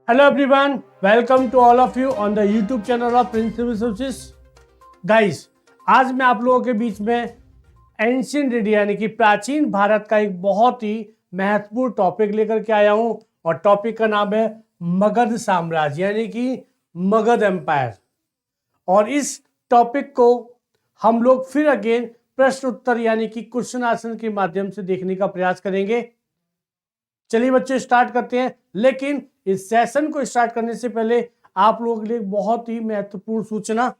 Hello everyone, welcome to all of you on the YouTube channel of Prince Civil Services. Guys, आज मैं आप लोगों के बीच में एंशियंट इंडिया यानी कि प्राचीन भारत का एक बहुत ही महत्वपूर्ण टॉपिक लेकर के आया हूं और टॉपिक का नाम है मगध साम्राज्य यानी कि मगध एम्पायर। और इस टॉपिक को हम लोग फिर अगेन प्रश्न उत्तर यानी कि क्वेश्चन आंसर के माध्यम से देखने का प्रयास करेंगे। चलिए बच्चों स्टार्ट करते हैं, लेकिन इस सेशन को स्टार्ट करने से पहले आप लोगों के लिए बहुत ही महत्वपूर्ण सूचना।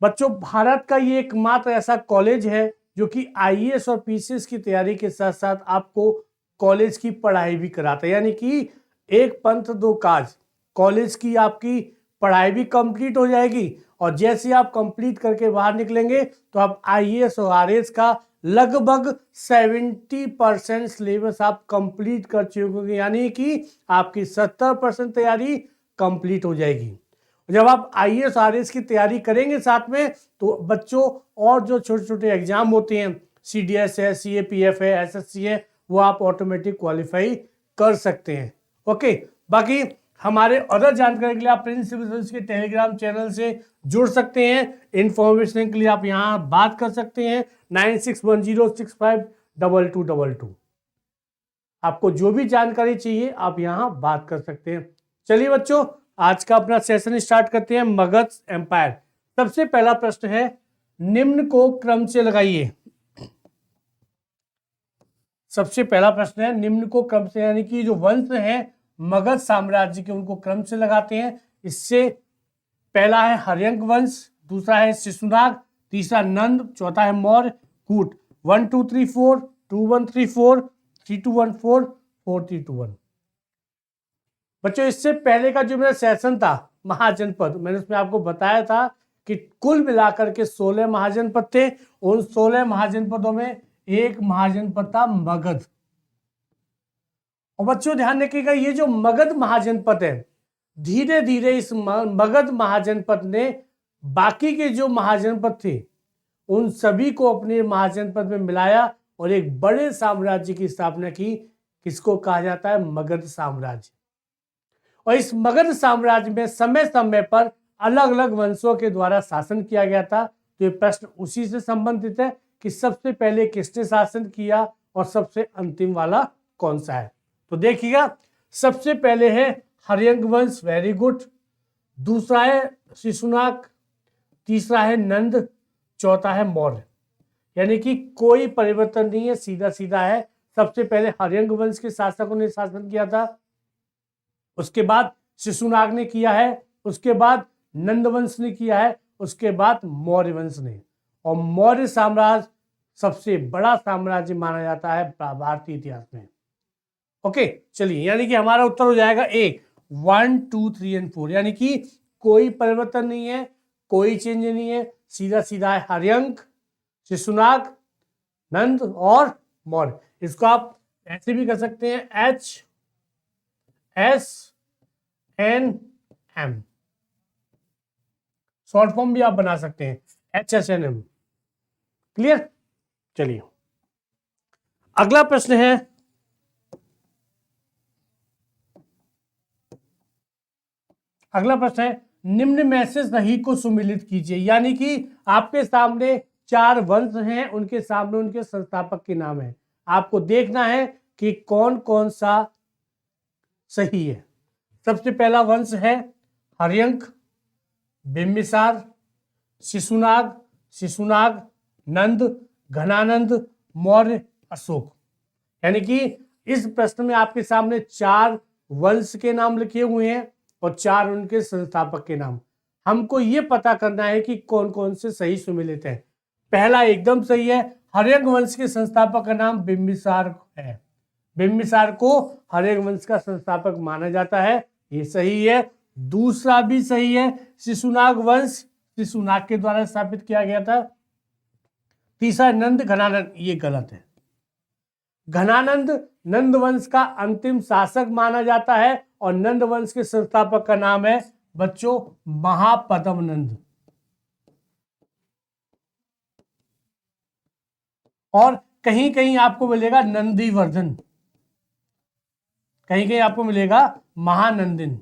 बच्चों, भारत का ये एकमात्र ऐसा कॉलेज है जो कि आईएएस और पीसीएस की तैयारी के साथ साथ आपको कॉलेज की पढ़ाई भी कराता है, यानी कि एक पंथ दो काज। कॉलेज की आपकी पढ़ाई भी कंप्लीट हो जाएगी और जैसे आप कंप्लीट करके बाहर निकलेंगे तो आप आईएएस और आरएएस का लगभग 70% सिलेबस आप कंप्लीट कर चुके होंगे, यानी कि आपकी 70% तैयारी कंप्लीट हो जाएगी। जब आप आईएएस आरएएस की तैयारी करेंगे साथ में, तो बच्चों और जो छोटे छोटे एग्जाम होते हैं, सीडीएस है, सीएपीएफ है, एसएससी है, वो आप ऑटोमेटिक क्वालिफाई कर सकते हैं। ओके, बाकी हमारे अदर जानकारी के लिए आप प्रिंस सिविल सर्विस के टेलीग्राम चैनल से जुड़ सकते हैं। इंफॉर्मेशन के लिए आप यहाँ बात कर सकते हैं 9610652222। आपको जो भी जानकारी चाहिए आप यहाँ बात कर सकते हैं। चलिए बच्चों, आज का अपना सेशन स्टार्ट करते हैं। मगध एम्पायर। सबसे पहला प्रश्न है, निम्न को क्रम से लगाइए। सबसे पहला प्रश्न है, निम्न को क्रम से, यानी कि जो वंश है मगध साम्राज्य के उनको क्रम से लगाते हैं। इससे पहला है हर्यंक वंश, दूसरा है शिशुनाग, तीसरा नंद, चौथा है मौर्य, कूट। 1 2 3 4, 2 1 3 4, 3 2 1 4, 4 3 2 1। बच्चों, इससे पहले का जो मेरा सेशन था महाजनपद, मैंने उसमें आपको बताया था कि कुल मिलाकर के 16 महाजनपद थे। उन 16 महाजनपदों में एक महाजनपद था मगध। और बच्चों ध्यान रखिएगा, ये जो मगध महाजनपद है, धीरे धीरे इस मगध महाजनपद ने बाकी के जो महाजनपद थे उन सभी को अपने महाजनपद में मिलाया और एक बड़े साम्राज्य की स्थापना की। किसको कहा जाता है? मगध साम्राज्य। और इस मगध साम्राज्य में समय समय पर अलग अलग वंशों के द्वारा शासन किया गया था। तो ये प्रश्न उसी से संबंधित है कि सबसे पहले किसने शासन किया और सबसे अंतिम वाला कौन सा है। तो देखिएगा, सबसे पहले है हर्यंक वंश, वेरी गुड। दूसरा है शिशुनाग, तीसरा है नंद, चौथा है मौर्य। यानी कि कोई परिवर्तन नहीं है, सीधा सीधा है। सबसे पहले हर्यंक वंश के शासकों ने शासन किया था, उसके बाद शिशुनाग ने किया है, उसके बाद नंद वंश ने किया है, उसके बाद मौर्य वंश ने। और मौर्य साम्राज्य सबसे बड़ा साम्राज्य माना जाता है भारतीय इतिहास में। ओके, चलिए, यानी कि हमारा उत्तर हो जाएगा ए, 1 2 3 और 4। यानी कि कोई परिवर्तन नहीं है, कोई चेंज नहीं है, सीधा सीधा है हर्यंक, शिशुनाग, नंद और मौर्य। इसको आप ऐसे भी कर सकते हैं, HSNM, शॉर्ट फॉर्म भी आप बना सकते हैं, HSNM। क्लियर? चलिए, अगला प्रश्न है, निम्न में से सही को सुमिलित कीजिए। यानी कि आपके सामने 4 वंश हैं, उनके सामने उनके संस्थापक के नाम है। आपको देखना है कि कौन कौन सा सही है। सबसे पहला वंश है हर्यंक, बिंबिसार, शिशुनाग, नंद, घनानंद, मौर्य, अशोक। यानी कि इस प्रश्न में आपके सामने 4 वंश के नाम लिखे हुए हैं और 4 उनके संस्थापक के नाम। हमको ये पता करना है कि कौन कौन से सही सुमिलित हैं। पहला एकदम सही है, हर्यंक वंश के संस्थापक का नाम बिंबिसार है। बिंबिसार को हर्यंक वंश का संस्थापक माना जाता है, ये सही है। दूसरा भी सही है, शिशुनाग वंश शिशुनाग के द्वारा स्थापित किया गया था। तीसरा नंद घनानंद, ये गलत है। घनानंद नंद वंश का अंतिम शासक माना जाता है और नंद वंश के संस्थापक का नाम है बच्चों महापद्म नंद। और कहीं कहीं आपको मिलेगा नंदीवर्धन, कहीं कहीं आपको मिलेगा महानंदिन,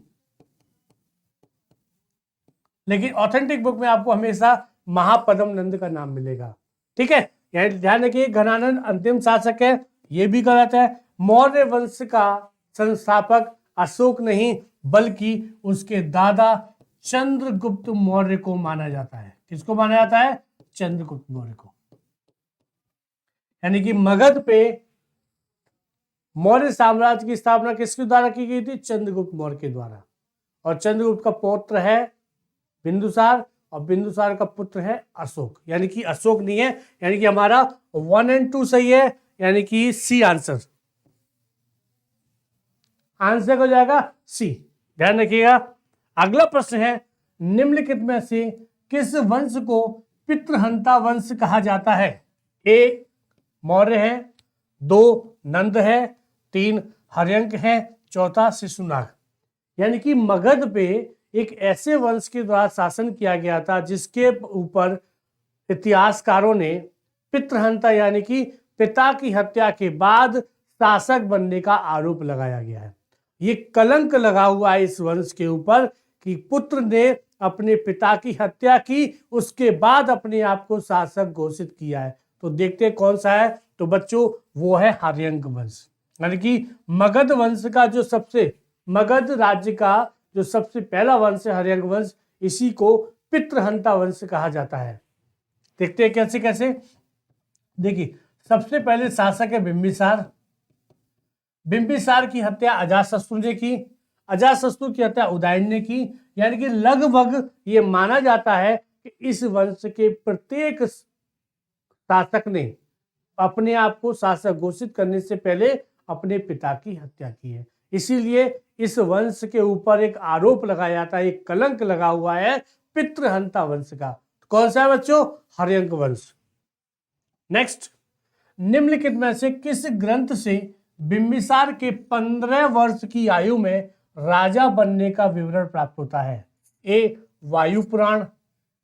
लेकिन ऑथेंटिक बुक में आपको हमेशा महापद्म नंद का नाम मिलेगा। ठीक है, यानी ध्यान रखिए घनानंद अंतिम शासक है, ये भी गलत है। मौर्य वंश का संस्थापक अशोक नहीं बल्कि उसके दादा चंद्रगुप्त मौर्य को माना जाता है। किसको माना जाता है? चंद्रगुप्त मौर्य को। यानी कि मगध पे मौर्य साम्राज्य की स्थापना किसके द्वारा की गई थी? चंद्रगुप्त मौर्य के द्वारा। और चंद्रगुप्त का पौत्र है बिंदुसार और बिंदुसार का पुत्र है अशोक। यानी कि अशोक नहीं है, यानी कि हमारा 1 और 2 सही है, यानी कि सी आंसर हो जाएगा सी। ध्यान रखिएगा। अगला प्रश्न है निम्नलिखित में से किस वंश को पितृहंता वंश कहा जाता है? ए मौर्य है, 2 नंद है, 3 हर्यंक है, 4 शिशुनाग। यानी कि मगध पे एक ऐसे वंश के द्वारा शासन किया गया था जिसके ऊपर इतिहासकारों ने पितृहंता यानी कि पिता की हत्या के बाद शासक बनने का आरोप लगाया गया है। ये कलंक लगा हुआ है इस वंश के ऊपर कि पुत्र ने अपने पिता की हत्या की, उसके बाद अपने आप को शासक घोषित किया है। तो देखते हैं कौन सा है। तो बच्चों वो है हर्यंक वंश। यानी कि मगध वंश का जो मगध राज्य का जो सबसे पहला वंश है हर्यंक वंश, इसी को पितृहंता वंश कहा जाता है। देखते हैं कैसे कैसे। देखिए सबसे पहले शासक है बिंबिसार। बिंबिसार की हत्या अजातशत्रु ने की, अजातशत्रु की हत्या उदयन ने की। यानी कि लगभग ये माना जाता है कि इस वंश के प्रत्येक शासक ने अपने आप को शासक घोषित करने से पहले अपने पिता की हत्या की है। इसीलिए इस वंश के ऊपर एक आरोप लगाया जाता है, एक कलंक लगा हुआ है पितृहंता वंश का। कौन सा है बच्चों? हर्यंक वंश। नेक्स्ट, निम्नलिखित में से किस ग्रंथ से बिंबिसार के 15 वर्ष की आयु में राजा बनने का विवरण प्राप्त होता है? ए वायु पुराण,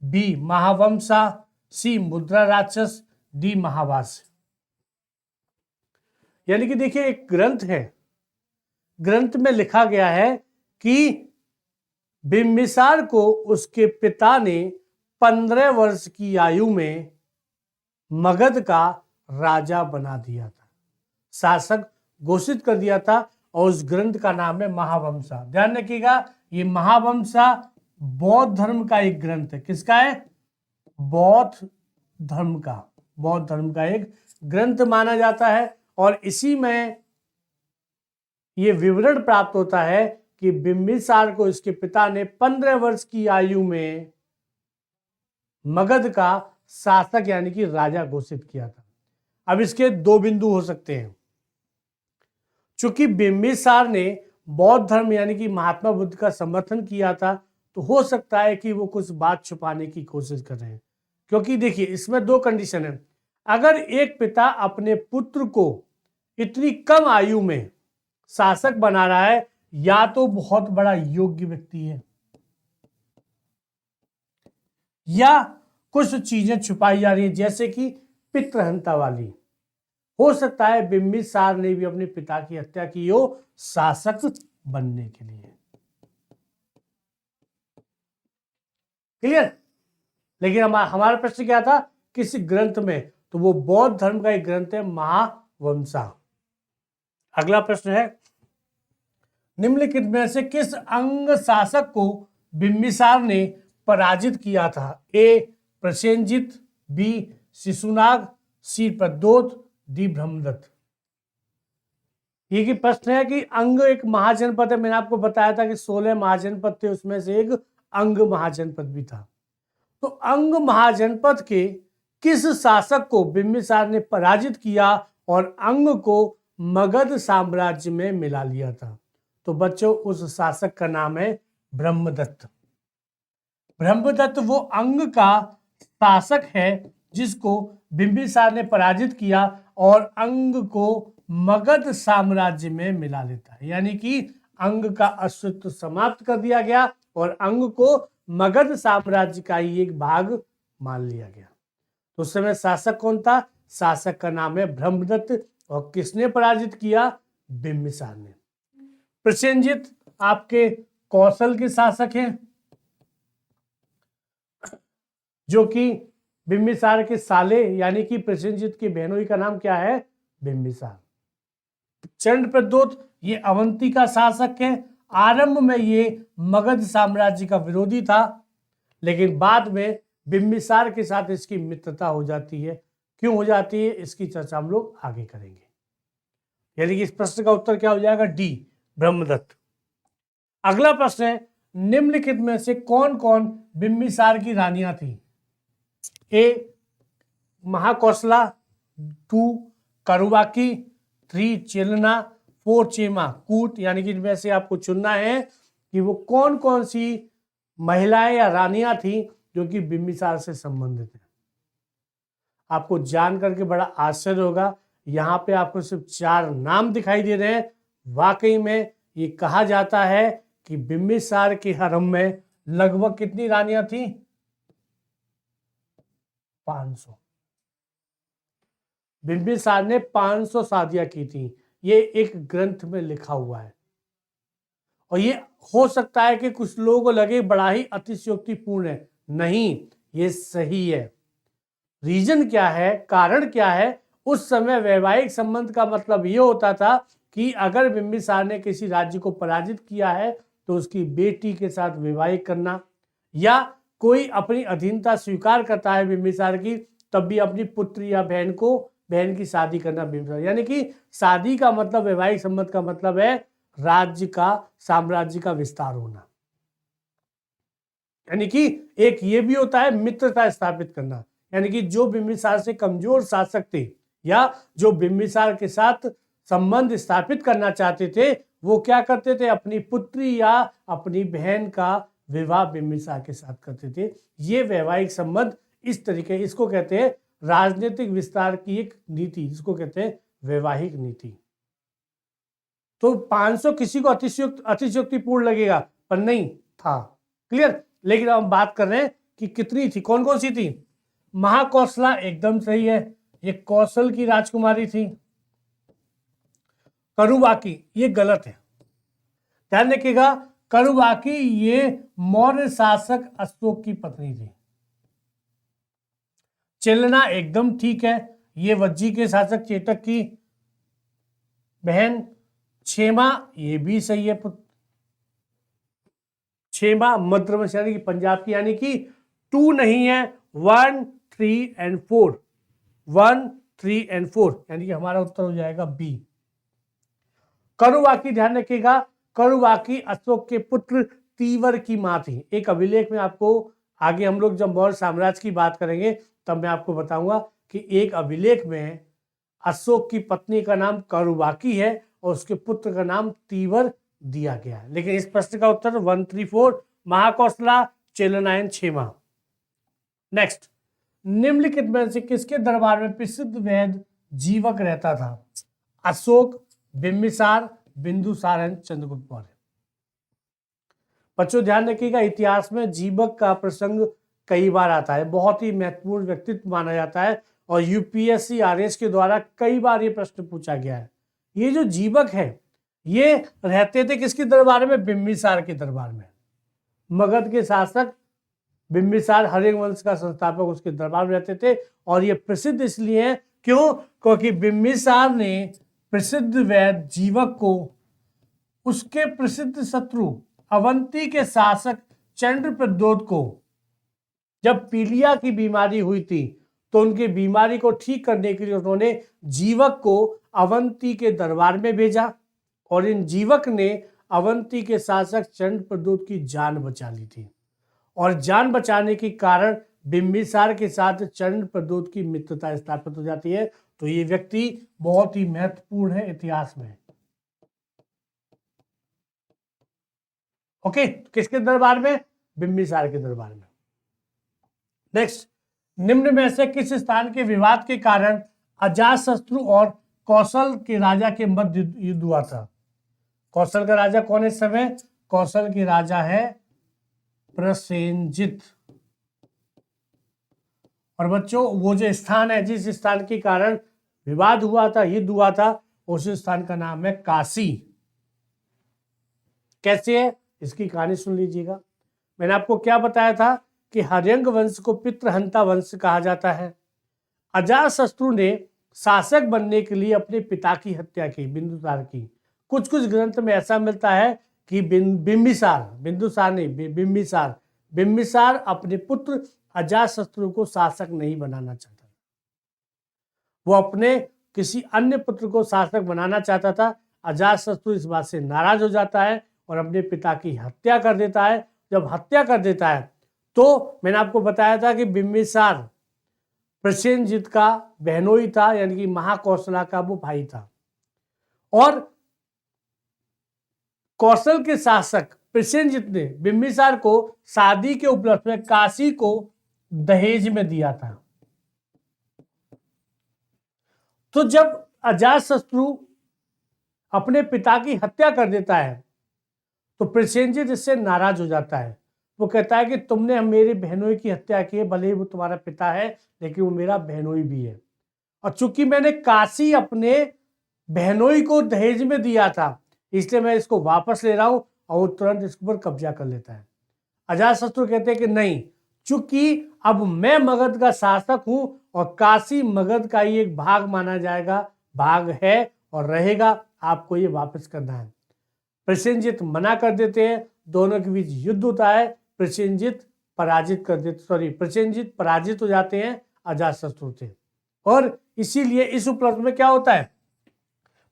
बी महावंशा, सी मुद्रा राक्षस, डी महाभाष्य। यानी कि देखिए एक ग्रंथ है, ग्रंथ में लिखा गया है कि बिंबिसार को उसके पिता ने 15 वर्ष की आयु में मगध का राजा बना दिया था, शासक घोषित कर दिया था। और उस ग्रंथ का नाम है महावंशा। ध्यान रखिएगा ये महावंशा बौद्ध धर्म का एक ग्रंथ है। किसका है? बौद्ध धर्म का एक ग्रंथ माना जाता है। और इसी में ये विवरण प्राप्त होता है कि बिंबिसार को इसके पिता ने 15 वर्ष की आयु में मगध का शासक यानी कि राजा घोषित किया था। अब इसके 2 बिंदु हो सकते हैं। चूंकि बिंबिसार ने बौद्ध धर्म यानी कि महात्मा बुद्ध का समर्थन किया था, तो हो सकता है कि वो कुछ बात छुपाने की कोशिश कर रहे हैं। क्योंकि देखिए इसमें 2 कंडीशन है। अगर एक पिता अपने पुत्र को इतनी कम आयु में शासक बना रहा है, या तो बहुत बड़ा योग्य व्यक्ति है या कुछ चीजें छुपाई जा रही है, जैसे कि पितृहंता वाली। हो सकता है बिंबिसार ने भी अपने पिता की हत्या की हो शासक बनने के लिए। क्लियर? लेकिन हमारा प्रश्न क्या था? किस ग्रंथ में? तो वो बौद्ध धर्म का एक ग्रंथ है महावंशा। अगला प्रश्न है निम्नलिखित में से किस अंग शासक को बिंबिसार ने पराजित किया था? ए प्रसेनजित, बी शिशुनाग, सी प्रद्योत, डी ब्रह्मदत्त। ये की प्रश्न है कि अंग एक महाजनपद है। मैंने आपको बताया था कि 16 महाजनपद थे, उसमें से एक अंग महाजनपद भी था। तो अंग महाजनपद के किस शासक को बिंबिसार ने पराजित किया और अंग को मगध साम्राज्य में मिला लिया था? तो बच्चों उस शासक का नाम है ब्रह्मदत्त। ब्रह्मदत्त वो अंग का शासक है जिसको बिंबिसार ने पराजित किया और अंग को मगध साम्राज्य में मिला लेता है। यानी कि अंग का अस्तित्व समाप्त कर दिया गया और अंग को मगध साम्राज्य का ही एक भाग मान लिया गया। तो उस समय शासक कौन था? शासक का नाम है ब्रह्मदत्त। और किसने पराजित किया? बिंबिसार ने। प्रसेनजित आपके कौशल के शासक हैं, जो कि बिंबिसार के साले यानी कि प्रसेनजित की बहनोई का नाम क्या है? बिंबिसार। चंद्रप्रद्योत ये अवंती का शासक है। आरंभ में ये मगध साम्राज्य का विरोधी था, लेकिन बाद में बिंबिसार के साथ इसकी मित्रता हो जाती है। क्यों हो जाती है, इसकी चर्चा हम लोग आगे करेंगे। यानी कि इस प्रश्न का उत्तर क्या हो जाएगा? डी, ब्रह्मदत्त। अगला प्रश्न है, निम्नलिखित में से कौन कौन बिंबिसार की रानियां थी? ए महाकौशला, 2 करुबाकी, 3 चेलना, 4 चेमा कूट। यानी कि इनमें से आपको चुनना है कि वो कौन कौन सी महिलाएं या रानियां थी जो कि बिंबिसार से संबंधित है। आपको जान करके बड़ा आश्चर्य होगा, यहाँ पे आपको सिर्फ 4 नाम दिखाई दे रहे हैं। वाकई में ये कहा जाता है कि बिंबिसार के हरम में लगभग कितनी रानियां थी? 500। बिंबिसार ने 500 शादियां की थी, ये एक ग्रंथ में लिखा हुआ है। और ये हो सकता है कि कुछ लोगों को लगे बड़ा ही अतिशयोक्तिपूर्ण है, नहीं, ये सही है। रीजन क्या है, कारण क्या है? उस समय वैवाहिक संबंध का मतलब ये होता था कि अगर बिंबिसार ने किसी राज्य को पराजित किया है तो उसकी बेटी के साथ वैवाहिक करना, या कोई अपनी अधीनता स्वीकार करता है बिंबिसार की, तब भी अपनी पुत्री या बहन की शादी करना बिंबिसार। यानी कि शादी का मतलब, वैवाहिक संबंध का मतलब है राज्य का, साम्राज्य का विस्तार होना। यानी कि एक ये भी होता है मित्रता स्थापित करना। यानी कि जो बिंबिसार से कमजोर शासक थे या जो बिंबिसार के साथ संबंध स्थापित करना चाहते थे, वो क्या करते थे? अपनी पुत्री या अपनी बहन का विवाह बिंबिसार के साथ करते थे। ये वैवाहिक संबंध इस तरीके, इसको कहते हैं राजनीतिक विस्तार की एक नीति, जिसको कहते हैं वैवाहिक नीति। तो 500 किसी को अतिशयोक्तिपूर्ण लगेगा, पर नहीं था। क्लियर? लेकिन हम बात कर रहे हैं कि कितनी थी, कौन कौन सी थी। महाकौशला एकदम सही है, ये कौशल की राजकुमारी थी। करुबाकी ये गलत है, ध्यान रखिएगा। करुबाकी ये मौर्य शासक अशोक की पत्नी थी। चेलना एकदम ठीक है, ये वज्जी के शासक चेतक की बहन। छेमा ये भी सही है, छेमा मध्य प्रदेश यानी कि पंजाब की, यानी कि 2 नहीं है, 1, 3 और 4, 1, 3 और 4, यानी कि हमारा उत्तर हो जाएगा बी। करुबाकी ध्यान रखिएगा, करुबाकी अशोक के पुत्र तीवर की मां थी। एक अभिलेख में आपको आगे हम लोग जब मौर्य साम्राज्य की बात करेंगे तब मैं आपको बताऊंगा कि एक अभिलेख में अशोक की पत्नी का नाम करुबाकी है और उसके पुत्र का नाम तीवर दिया गया है। लेकिन इस प्रश्न का उत्तर 1, 3, 4 महाकौशला, चेलनायन, छेमा। नेक्स्ट, निम्नलिखित में से किसके दरबार में प्रसिद्ध वैद्य जीवक रहता था? अशोक, बिंबिसार, बिंदुसार एंड चंद्रगुप्त मौर्य। बच्चों ध्यान रखिएगा, इतिहास में जीवक का प्रसंग कई बार आता है, बहुत ही महत्वपूर्ण व्यक्तित्व माना जाता है और यूपीएससी आरएस के द्वारा कई बार ये प्रश्न पूछा गया है। ये जो जीवक है ये रहते थे किसके दरबार में? बिंबिसार के दरबार में। मगध के शासक बिंबिसार, हर्यक वंश का संस्थापक, उसके दरबार में रहते थे। और ये प्रसिद्ध इसलिए है, क्यों? क्योंकि बिंबिसार ने प्रसिद्ध वैद्य जीवक को उसके प्रसिद्ध शत्रु अवंती के शासक चंद्रप्रद्योत को जब पीलिया की बीमारी हुई थी तो उनकी बीमारी को ठीक करने के लिए उन्होंने जीवक को अवंती के दरबार में भेजा और इन जीवक ने अवंती के शासक चंद्रप्रद्योत की जान बचा ली थी। और जान बचाने के कारण बिंबिसार के साथ चंद्रप्रद्योत की मित्रता स्थापित हो जाती है। तो ये व्यक्ति बहुत ही महत्वपूर्ण है इतिहास में। ओके, किसके दरबार में? बिंबिसार के दरबार में। नेक्स्ट, निम्न में से किस स्थान के विवाद के कारण अजातशत्रु और कौशल के राजा के मध्य युद्ध हुआ था? कौशल का राजा कौन है इस समय? कौशल के राजा है प्रसेनजित। और बच्चों वो जो स्थान है, जिस स्थान के कारण विवाद हुआ था, युद्ध हुआ था, उस स्थान का नाम है काशी। कैसे है इसकी कहानी सुन लीजिएगा। मैंने आपको क्या बताया था कि हर्यंक वंश को पितृहंता वंश कहा जाता है। अजातशत्रु ने शासक बनने के लिए अपने पिता की हत्या की, बिंदुसार की। कुछ कुछ ग्रंथ में ऐसा मिलता है कि बिंबिसार अपने पुत्र अजातशत्रु को शासक नहीं बनाना चाहता, वो अपने किसी अन्य पुत्र को शासक बनाना चाहता था। अजातशत्रु इस बात से नाराज हो जाता है और अपने पिता की हत्या कर देता है। जब हत्या कर देता है तो मैंने आपको बताया था कि बिंबिसार प्रसेनजित का बहनोई था, यानी कि महाकौशला का वो भाई था। और कौशल के शासक प्रसेनजित ने बिंबिसार को शादी के उपलक्ष्य में काशी को दहेज में दिया था। तो जब अजातशत्रु अपने पिता की हत्या कर देता है तो प्रसेनजित इससे नाराज हो जाता है। वो कहता है कि तुमने मेरे बहनोई की हत्या की है, भले ही वो तुम्हारा पिता है लेकिन वो मेरा बहनोई भी है, और चूंकि मैंने काशी अपने बहनोई को दहेज में दिया था इसलिए मैं इसको वापस ले रहा हूं, और वो तुरंत इसके ऊपर कब्जा कर लेता है। अजातशत्रु कहते हैं कि नहीं, चूंकि अब मैं मगध का शासक हूं और काशी मगध का ही एक भाग माना जाएगा, भाग है और रहेगा, आपको ये वापस करना है। प्रसेनजित मना कर देते हैं, दोनों के बीच युद्ध होता है। प्रसेनजित पराजित हो जाते हैं अजातशत्रु से, और इसीलिए इस उपलक्ष्य में क्या होता है,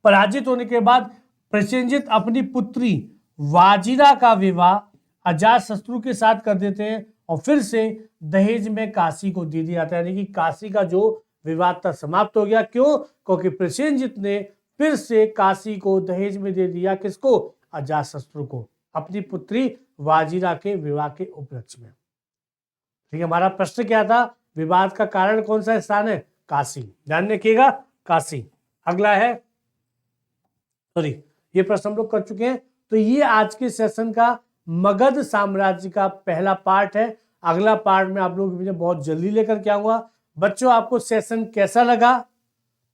पराजित होने के बाद प्रसेनजित अपनी पुत्री वाजिरा का विवाह अजातशत्रु के साथ कर देते हैं और फिर से दहेज में काशी को दे दिया जाता है, यानी कि काशी का जो विवाद था समाप्त हो गया। क्यों? क्योंकि प्रसेनजित ने फिर से काशी को दहेज में दे दिया, किसको? अजातशत्रु को, अपनी पुत्री वाजिरा के विवाह के उपलक्ष्य में। ठीक है, हमारा प्रश्न क्या था, विवाद का कारण कौन सा स्थान है? काशी, ध्यान रखिएगा, काशी। अगला है, सॉरी, ये प्रश्न हम लोग कर चुके हैं। तो ये आज के सेशन का मगध साम्राज्य का पहला पार्ट है। अगला पार्ट में आप लोग बहुत जल्दी लेकर के आऊंगा। बच्चों, आपको सेशन कैसा लगा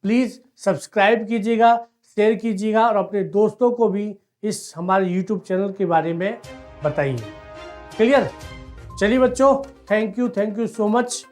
प्लीज सब्सक्राइब कीजिएगा, शेयर कीजिएगा और अपने दोस्तों को भी इस हमारे YouTube चैनल के बारे में बताइए। क्लियर? चलिए बच्चों, थैंक यू सो मच।